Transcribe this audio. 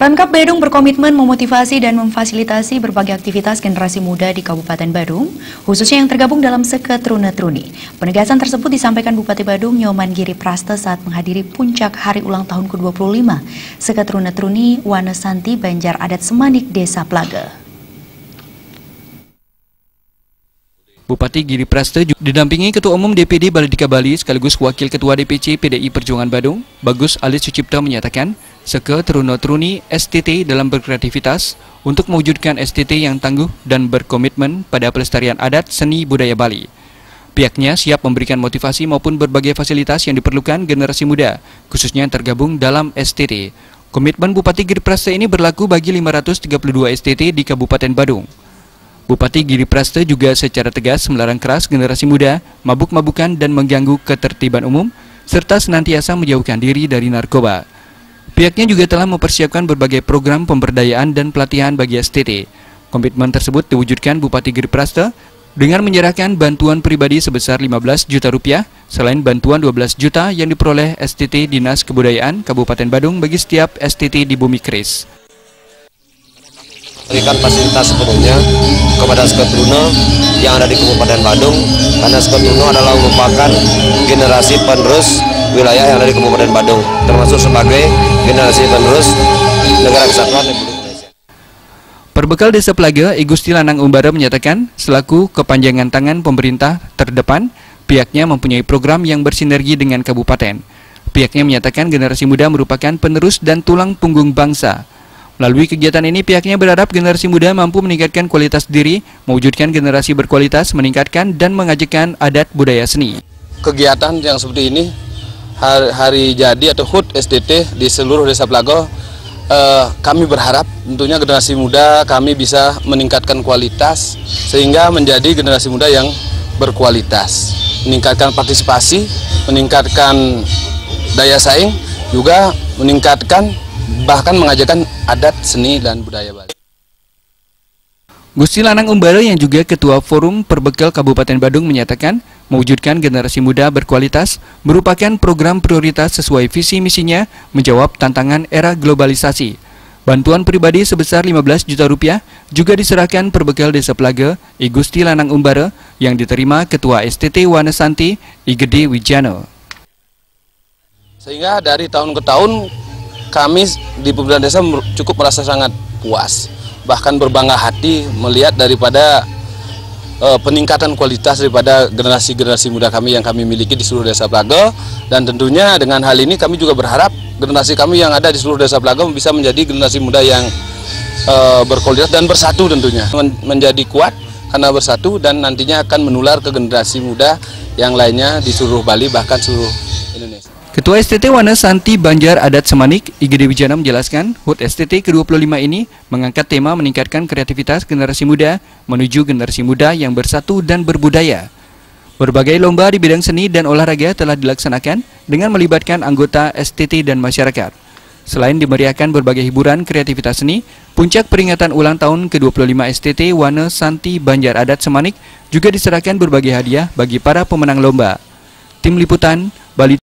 Pemkab Badung berkomitmen memotivasi dan memfasilitasi berbagai aktivitas generasi muda di Kabupaten Badung, khususnya yang tergabung dalam Seke Truna Truni. Penegasan tersebut disampaikan Bupati Badung Nyoman Giri Praste saat menghadiri puncak hari ulang tahun ke-25 Seke Truna Truni Wanesanti Banjar Adat Semanik Desa Plaga. Bupati Giri Praste didampingi Ketua Umum DPD Baledika Bali sekaligus Wakil Ketua DPC PDI Perjuangan Badung, Bagus Ali Sucipto menyatakan, Seke Truna Truni STT dalam berkreativitas untuk mewujudkan STT yang tangguh dan berkomitmen pada pelestarian adat seni budaya Bali. Pihaknya siap memberikan motivasi maupun berbagai fasilitas yang diperlukan generasi muda, khususnya yang tergabung dalam STT. Komitmen Bupati Giri Praste ini berlaku bagi 532 STT di Kabupaten Badung. Bupati Giri Praste juga secara tegas melarang keras generasi muda, mabuk-mabukan dan mengganggu ketertiban umum, serta senantiasa menjauhkan diri dari narkoba. Pihaknya juga telah mempersiapkan berbagai program pemberdayaan dan pelatihan bagi STT. Komitmen tersebut diwujudkan Bupati Giri Praste dengan menyerahkan bantuan pribadi sebesar 15 juta rupiah, selain bantuan 12 juta yang diperoleh STT Dinas Kebudayaan Kabupaten Badung bagi setiap STT di Bumi Keris. Berikan fasilitas sepenuhnya kepada Seke Truna yang ada di Kabupaten Badung, karena Seke Truna adalah merupakan generasi penerus wilayah yang ada di Kabupaten Badung, termasuk sebagai generasi penerus negara kesatuan Republik Indonesia. Perbekal Desa Plaga, I Gusti Lanang Umbara menyatakan, selaku kepanjangan tangan pemerintah terdepan, pihaknya mempunyai program yang bersinergi dengan kabupaten. Pihaknya menyatakan generasi muda merupakan penerus dan tulang punggung bangsa. Melalui kegiatan ini, pihaknya berharap generasi muda mampu meningkatkan kualitas diri, mewujudkan generasi berkualitas, meningkatkan dan mengajarkan adat budaya seni. Kegiatan yang seperti ini, hari jadi atau HUT STT di seluruh Desa Plaga, kami berharap tentunya generasi muda kami bisa meningkatkan kualitas, sehingga menjadi generasi muda yang berkualitas. Meningkatkan partisipasi, meningkatkan daya saing, juga meningkatkan bahkan mengajarkan adat, seni, dan budaya Bali. Gusti Lanang Umbara yang juga Ketua Forum Perbekal Kabupaten Badung menyatakan, mewujudkan generasi muda berkualitas merupakan program prioritas sesuai visi misinya menjawab tantangan era globalisasi. Bantuan pribadi sebesar 15 juta rupiah juga diserahkan Perbekal Desa Plaga, I Gusti Lanang Umbara yang diterima Ketua STT Wanesanti, I Gede Wijano. Sehingga dari tahun ke tahun kami di pemerintahan desa cukup merasa sangat puas, bahkan berbangga hati melihat daripada peningkatan kualitas daripada generasi-generasi muda kami yang kami miliki di seluruh Desa Plaga. Dan tentunya dengan hal ini kami juga berharap generasi kami yang ada di seluruh Desa Plaga bisa menjadi generasi muda yang berkualitas dan bersatu, tentunya menjadi kuat karena bersatu, dan nantinya akan menular ke generasi muda yang lainnya di seluruh Bali bahkan seluruh Indonesia. Ketua STT Wanesanti Banjar Adat Semanik, I Gede Wijana menjelaskan, HUT STT ke-25 ini mengangkat tema meningkatkan kreativitas generasi muda menuju generasi muda yang bersatu dan berbudaya. Berbagai lomba di bidang seni dan olahraga telah dilaksanakan dengan melibatkan anggota STT dan masyarakat. Selain dimeriahkan berbagai hiburan kreativitas seni, puncak peringatan ulang tahun ke-25 STT Wanesanti Banjar Adat Semanik juga diserahkan berbagai hadiah bagi para pemenang lomba. Tim Liputan, Bali.